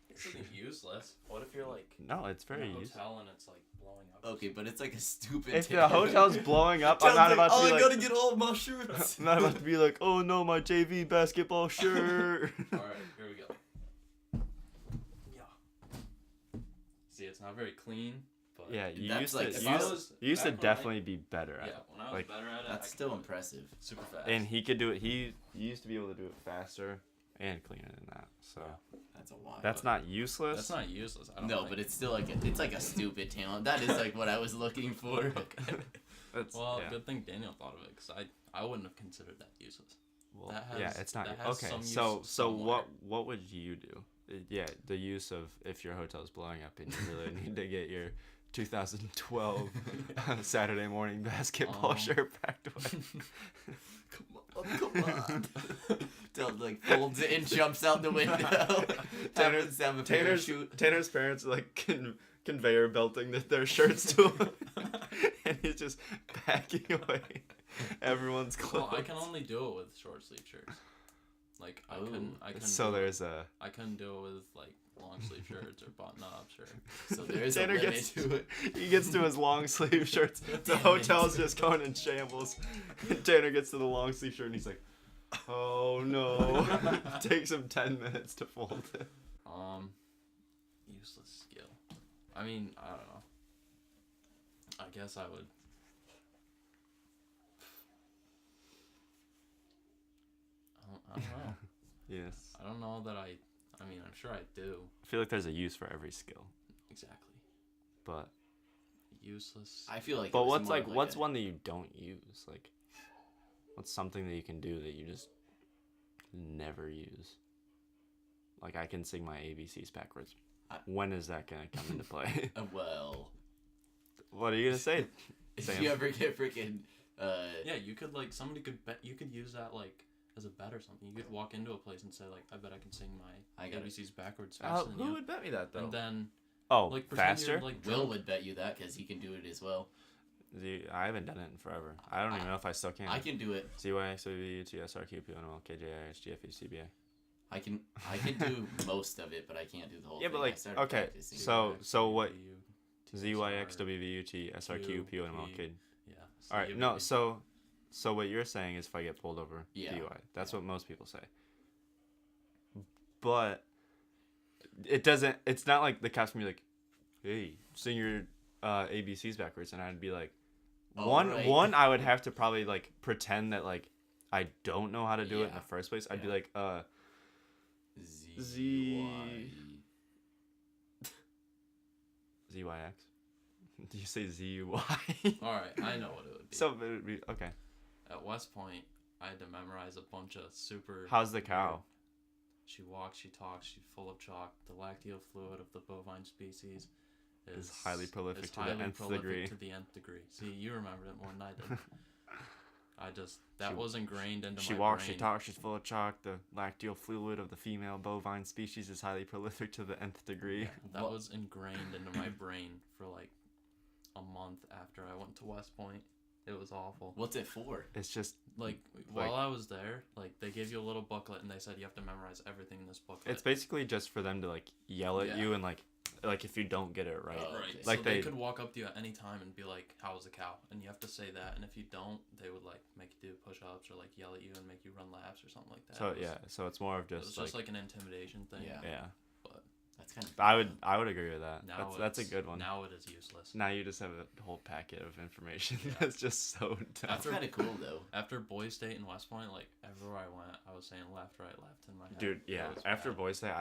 This isn't useless. What if you're like no. It's very in a useful. hotel and it's like blowing up? Okay, but it's like a stupid. If the tale. hotel's blowing up, I'm Sounds not like, about to oh, be I like. gotta get all my shirts. I'm not about to be like, oh no, my JV basketball shirt. All right, here we go. Yeah. See, it's not very clean, but Yeah, you That's used like- to. if You I used, you used to back when I- definitely be better at yeah, it. when I was like- better at it, I That's could still do it impressive. super fast. And he could do it. He used to be able to do it faster and cleaner than that. So That's a wild. that's not useless. that's not useless. I don't No, think. but it's still like it's like a stupid talent. That is like what I was looking for. Okay. That's, Well, yeah. good thing Daniel thought of it because I wouldn't have considered that useless. Well, that yeah, has- it's not. that has Okay, some so use so somewhere. what would you do? Yeah, the use of if your hotel's blowing up and you really need to get your 2012 Saturday morning basketball shirt packed away. Come on. Till like folds it and jumps out the window. Happens to have a parachute. Tanner's parents are like conveyor belting their shirts to him, and he's just packing away everyone's clothes. Well, I can only do it with short sleeve shirts. Like I couldn't. So do it- there's a I couldn't do it with like long sleeve shirts or button ups or. So there's a Tanner limit gets to it. he gets to his long sleeve shirts. The Damn it. hotel's just going in shambles. And Tanner gets to the long sleeve shirt and he's like, "Oh no!" Takes him 10 minutes to fold it. Useless skill. I mean, I don't know. I guess I would. I don't know. Yes. I don't know that I. I mean, I'm sure I do. I feel like there's a use for every skill, Exactly. but Useless. I feel like. it but was what's more like of what's a- one that you don't use? Like, what's something that you can do that you just never use? Like I can sing my ABCs backwards. When is that gonna come into play? Well, What are you gonna say? if Sam. you ever get freaking. Yeah, you could like somebody could bet you could use that like as a bet or something. You could walk into a place and say like, I bet I can sing my I got it. ABCs backwards faster than Who you. would bet me that though? And then Oh, like pretend faster? you're, like Will drunk. would bet you that because he can do it as well. I haven't done it in forever. I don't even know if I still can. I can do it. CYX, WVUT, SRQ, PNL, KJIX, GFE, CBA. I can do most of it, but I can't do the whole Yeah, thing. but, I like, started okay, practicing. so what- TSR, ZYX, WVUT, SRQ, PNL, K. Yeah. All right, no, so what you're saying is if I get pulled over, Yeah. DUI. That's what most people say. But it doesn't. It's not like the cops can be like, "Hey, sing your ABCs backwards," and I'd be like, Oh, one, right. one, I would have to probably like pretend that like I don't know how to do it in Yeah. the first place. I'd be Yeah. like, ZYX. Do you say ZUY? All right, I know what it would be. So it would be okay. At West Point, I had to memorize a bunch of super. How's the cow? She walks, she talks, she's full of chalk. The lacteal fluid of the bovine species Is highly prolific is to the highly nth prolific degree. to the nth degree. See, you remembered it more than I did. That She- was ingrained into She my walks, brain. she talks, she's full of chalk. The lacteal fluid of the female bovine species is highly prolific to the nth degree. That What- was ingrained into my brain for like a month after I went to West Point. It was awful. What's it for? It's just, Like while I was there, like they gave you a little booklet and they said you have to memorize everything in this booklet. it's basically just for them to like yell at Yeah. you and like if you don't get it right. Oh, Right. okay. So Like they they- could walk up to you at any time and be like, "How was the cow?" And you have to say that. And if you don't, they would like make you do push-ups or like yell at you and make you run laps or something like that. So It was- yeah, so it's more of it was just just like an intimidation thing. Yeah. yeah. But That's kind of. I would agree with that. Now That's a it's- good one. Now it is useless. Now you just have a whole packet of information Yeah. that's just so dumb. That's kind of cool though. After Boys State and West Point, like everywhere I went, I was saying left, right, left in my head. Dude, yeah. It was After bad. Boys State,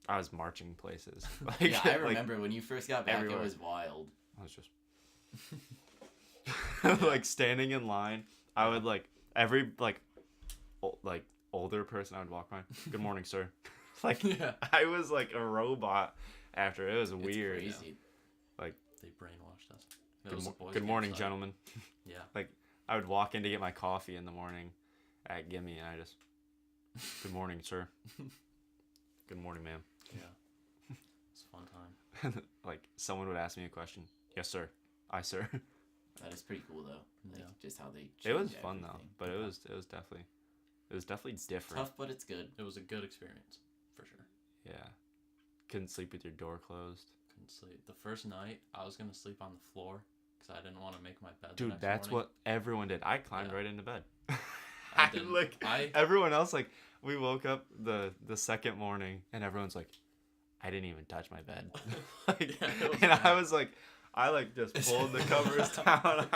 I was marching places. Like, Yeah, I like, remember when you first got back. everywhere. It was wild. I was just like standing in line. I would like every like older person I would walk by. Good morning, sir. Like Yeah. I was like a robot after. It was It's weird. crazy. They brainwashed us. It was the boys' Good morning, games, gentlemen. Yeah. I would walk in to get my coffee in the morning at Gimme, and I just, good morning, sir. Good morning, ma'am. Yeah. It's a fun time. Like someone would ask me a question. Yes, sir. I, sir. That is pretty cool though. Like, Yeah. just how they. It was change fun though, everything. but it was definitely different. Tough, but it's good. It was a good experience, for sure. Yeah. Couldn't sleep with your door closed. Couldn't sleep. The first night, I was gonna sleep on the floor because I didn't want to make my bed. the Dude, next that's morning. what everyone did. I climbed Yeah. right into bed. I didn't. Everyone else, like, we woke up the second morning and everyone's like, I didn't even touch my bed. Like, Yeah, it was and I bad. was like, I like just pulled the covers down.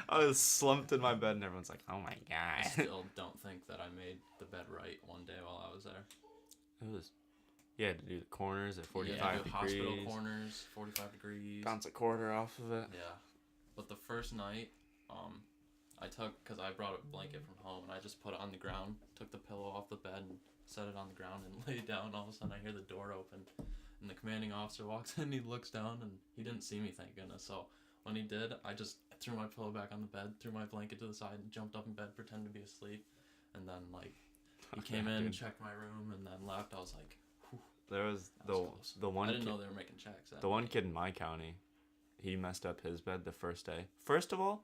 I was slumped in my bed and everyone's like, oh my I god. still don't think that I made the bed right one day while I was there. It was, you had to do the corners at 45 Yeah, degrees. hospital corners, 45 degrees. Bounce a quarter off of it. Yeah, but the first night, I took because I brought a blanket from home and I just put it on the ground, took the pillow off the bed and set it on the ground and laid down. All of a sudden, I hear the door open, and the commanding officer walks in. He looks down and he didn't see me, thank goodness. So when he did, I just threw my pillow back on the bed, threw my blanket to the side, and jumped up in bed, pretended to be asleep, and then like he came in, Dude. checked my room, and then left. I was like, whew, There was that was close. the one I didn't kid, know they were making checks. the one kid in my county, he messed up his bed the first day. First of all,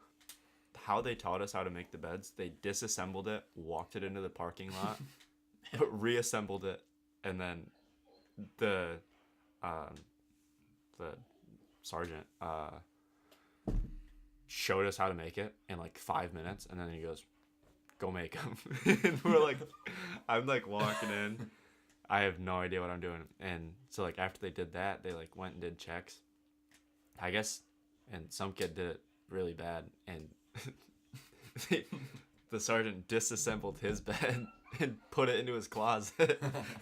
how they taught us how to make the beds, they disassembled it, walked it into the parking lot, but reassembled it, and then the sergeant showed us how to make it in like 5 minutes, and then he goes, go make them. And we're like, I'm like walking in, I have no idea what I'm doing. And so like after they did that, they like went and did checks, I guess, and some kid did it really bad, and the sergeant disassembled his bed and put it into his closet,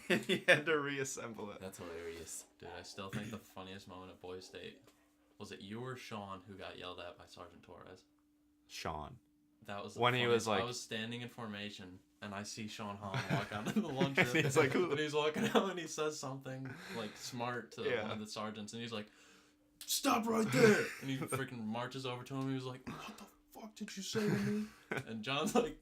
and he had to reassemble it. That's hilarious. Dude, I still think the funniest moment at Boys State was it you or Sean who got yelled at by Sergeant Torres? Sean. That was the When he was, funniest- like- I was standing in formation and I see Sean Hahn walk out of the lunchroom. And he's like, "Who-" and he's walking out and he says something like smart to Yeah. one of the sergeants and he's like, "Stop right there!" And he freaking marches over to him. He was like, "What the fuck did you say to me?" And John's like,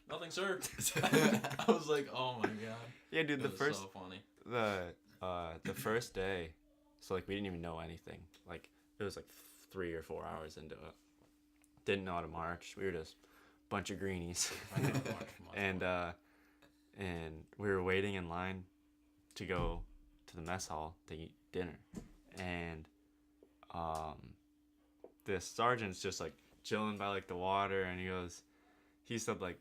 "Nothing, sir." I was like, "Oh my god." Yeah, dude, It the was first so funny. the first day, so like we didn't even know anything. Like it was like 3 or 4 hours into it. Didn't know how to march. We were just a bunch of greenies. I know, much. And we were waiting in line to go to the mess hall to eat dinner. And this sergeant's just like chilling by like the water, and he said like,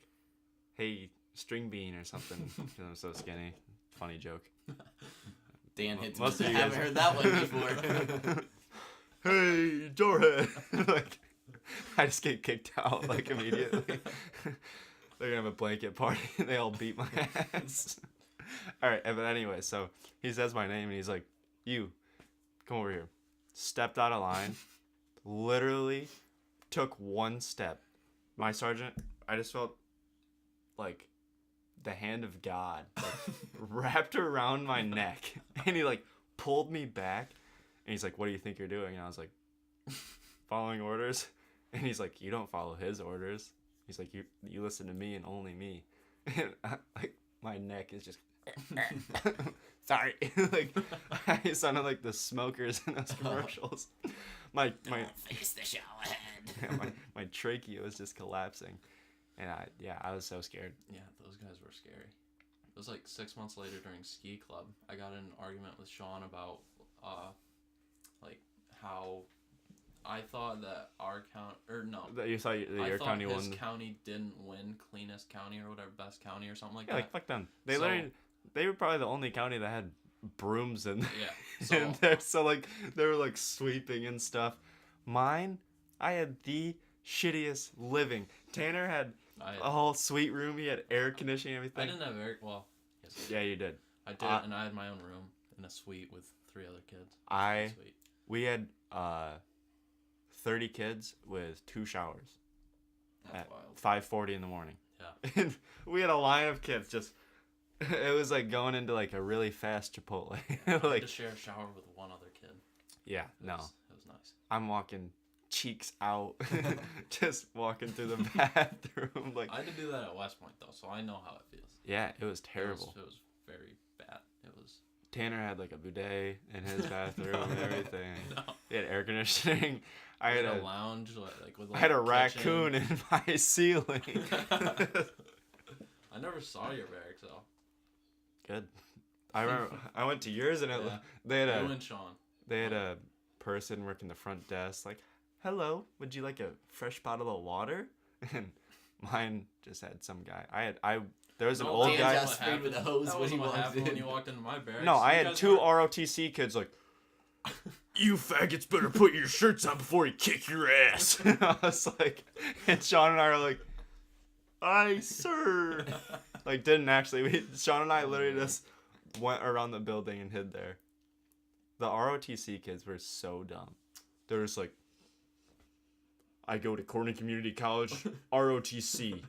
"Hey, string bean" or something. 'Cause I'm so skinny. Funny joke. Dan hits Most me. of I you haven't guys- heard that one before. Hey, Jorge. Like, I just get kicked out like immediately. They're gonna have a blanket party and they all beat my ass. All right, but anyway, so he says my name and he's like, "You, come over here." Stepped out of line, literally took one step. My sergeant, I just felt like the hand of God like, wrapped around my neck, and he like pulled me back, and he's like, "What do you think you're doing?" And I was like, "Following orders." And he's like, "You don't follow his orders." He's like, "You listen to me and only me." And like my neck is just sorry. Like I sounded like the smokers in those commercials. My Face the shower head. yeah, my trachea was just collapsing, and I was so scared. Yeah, those guys were scary. It was like 6 months later during ski club. I got in an argument with Sean about like how I thought that our county That you saw I your thought county his won. county didn't win cleanest county or whatever, best county or something like Yeah, that. like fuck them. They So- literally they were probably the only county that had brooms in Yeah. So in there, so like they were like sweeping and stuff. Mine, I had the shittiest living. Tanner had I a whole suite room. He had air conditioning, and I everything. didn't have very well. Yes, I did. Yeah, you did. I did, and I had my own room in a suite with 3 other kids. Sweet. We had 30 kids with 2 showers That's at wild. 5:40 in the morning. Yeah. And we had a line of kids just. It was like going into like a really fast Chipotle. I had like to share a shower with one other kid. yeah, It no. was, it was nice. I'm walking cheeks out, just walking through the bathroom. Like I had to do that at West Point though, so I know how it feels. yeah, it was terrible. It was very bad. It was. Tanner had like a bidet in his bathroom and everything. No. He had air conditioning. I had a a lounge like with. I had a kitchen. raccoon in my ceiling. I never saw your barracks though. Good. I remember I went to yours and Yeah. they had You a and Sean. they had a person working the front desk like, "Hello, would you like a fresh bottle of water?" And mine just had some guy. There was an No, old Dan guy. just sprayed with a hose That when was he what walked happened when in. you walked into my barracks. No, I You had guys 2 were- ROTC kids like, "You faggots better put your shirts on before he kick your ass." I was like, and Sean and I are like, "Aye, sir." Like, didn't actually. Sean and I literally just went around the building and hid there. The ROTC kids were so dumb. They're just like, "I go to Corning Community College, ROTC,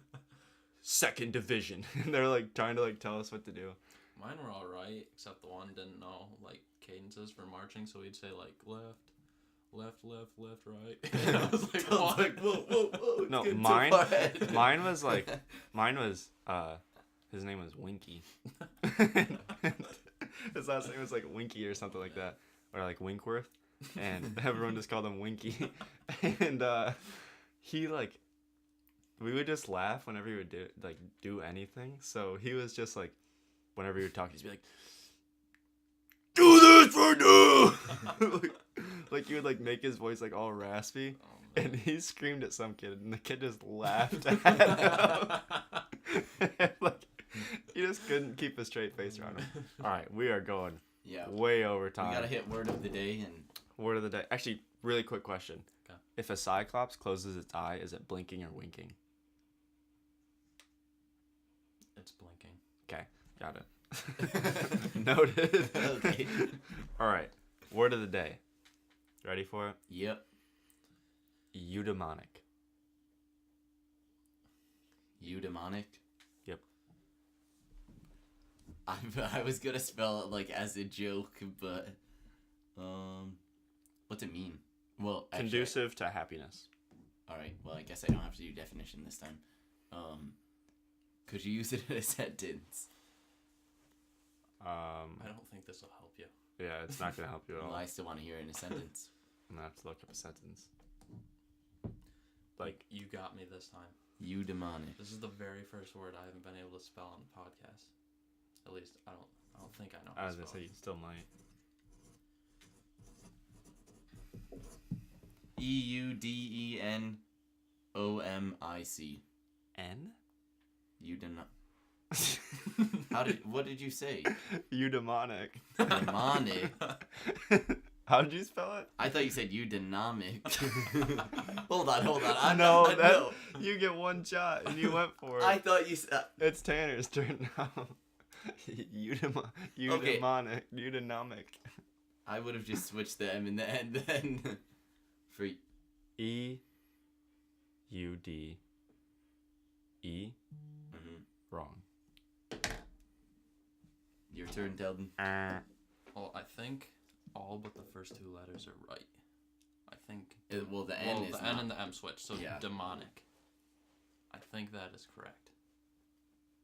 2nd division." And they're like trying to like tell us what to do. Mine were all right, except the one didn't know like cadences for marching, so he'd say like left, right. And I was like, I was what? like, whoa, whoa, whoa. it's No, getting too mine- far ahead. Mine was his name was Winky. His last name was like Winky or something like that, or like Winkworth, and everyone just called him Winky. And he like, we would just laugh whenever he would do anything. So he was just like, whenever he would talk, he'd be like, "Do this right now!" like he would like make his voice like all raspy. Oh, man. And he screamed at some kid, and the kid just laughed at him. Like, he just couldn't keep a straight face around him. All right, we are going Yeah. way over We time. gotta hit word of the day and Word of the day. Actually, really quick question. Okay. If a Cyclops closes its eye, is it blinking or winking? It's blinking. Okay, got it. Noted. Okay. All right, word of the day. Ready for it? Yep. Eudaimonic. Eudaimonic. Yep. I was gonna spell it like as a joke, but what's it mean? Well, actually, Conducive to happiness. all right. Well, I guess I don't have to do definition this time. Could you use it in a sentence? I don't think this will help you. Yeah, it's not gonna help you at all. Well, I still want to hear it in a sentence. I'm gonna have to look up a sentence. Like you got me this time. Eudaimonic. This is the very first word I haven't been able to spell on the podcast. At least I don't think I know. How I to was gonna spell say you still might. Eudenomic. N? What did you say? Eudaimonic. Demonic. How did you spell it? I thought you said eudaimomic. hold on. No, no. you get one shot and you went for it. I thought you said. It's Tanner's turn now. Eudaimonic. Eudaimonic. I would have just switched the M in the end then. For E. U. D. E. Mhm. Wrong. Your turn, Telden. Well, I think all but the first 2 letters are right. I think. Well, the N is the not. N and the M switch, so Yeah. demonic. I think that is correct.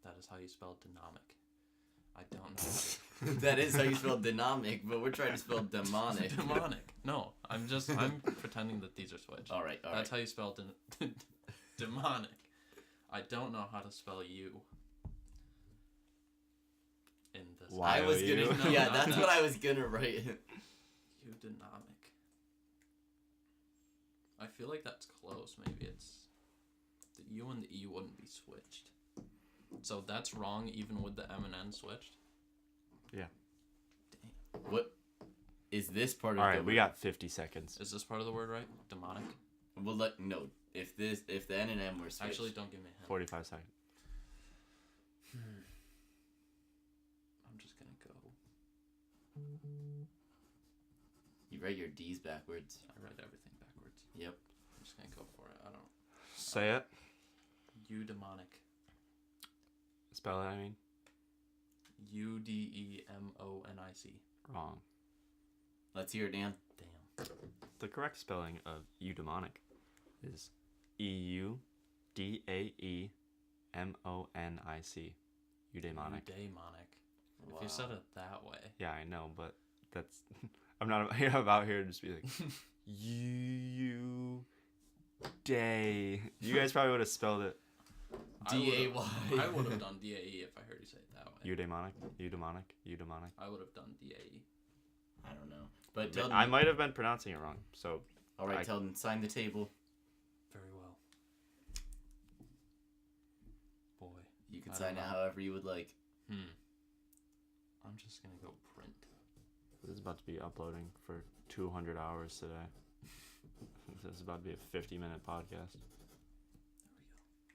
That is how you spell dynamic. I don't know. How That is how you spell dynamic, but we're trying to spell demonic. to... demonic. No, I'm pretending that these are switched. All right. That's how you spell demonic. I don't know how to spell you. In this. Why? I was you? gonna. No, Yeah, not that's that. what I was gonna write. Eudaimonic. I feel like that's close. Maybe it's the U and the E wouldn't be switched. So that's wrong even with the M and N switched? Yeah. Dang. What is this part of All the right, we word? got 50 seconds. Is this part of the word right? Demonic? Well, no. If the N and M were switched. Actually, don't give me a hint. 45 seconds. I'm just gonna go. You write your D's backwards. I write everything backwards. Yep. I'm just gonna go for it. I don't. Say it. Eudemonic. Spell it, I mean. Udemonic. Wrong. Let's hear it, Dan. Damn. The correct spelling of eudaimonic is EUDAEMONIC. Eudaimonic. Eudaimonic. Wow. If you said it that way. Yeah, I know, but that's... I'm not about here to just be like, day. You guys probably would have spelled it D-A-Y. I would have done DAE if I heard you say it that way. eudaimonic. I would have done DAE. I don't know. But Tilden, I might have been pronouncing it wrong, so... all right, I- Tilden, sign the table. Very well. Boy. You can I sign don't it know. however you would like. I'm just gonna go print. This is about to be uploading for 200 hours today. This is about to be a 50-minute podcast.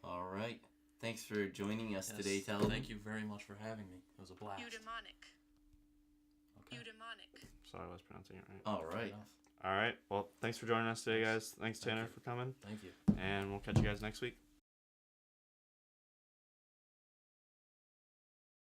All right. Thanks for joining us Yes, today, Tilden. thank you very much for having me. It was a blast. Eudemonic. Okay. Eudemonic. Sorry, I was pronouncing it right. All right. Enough. All right. Well, thanks for joining us today, guys. Thanks, Thank Tanner, you. for coming. Thank you. And we'll catch you guys next week.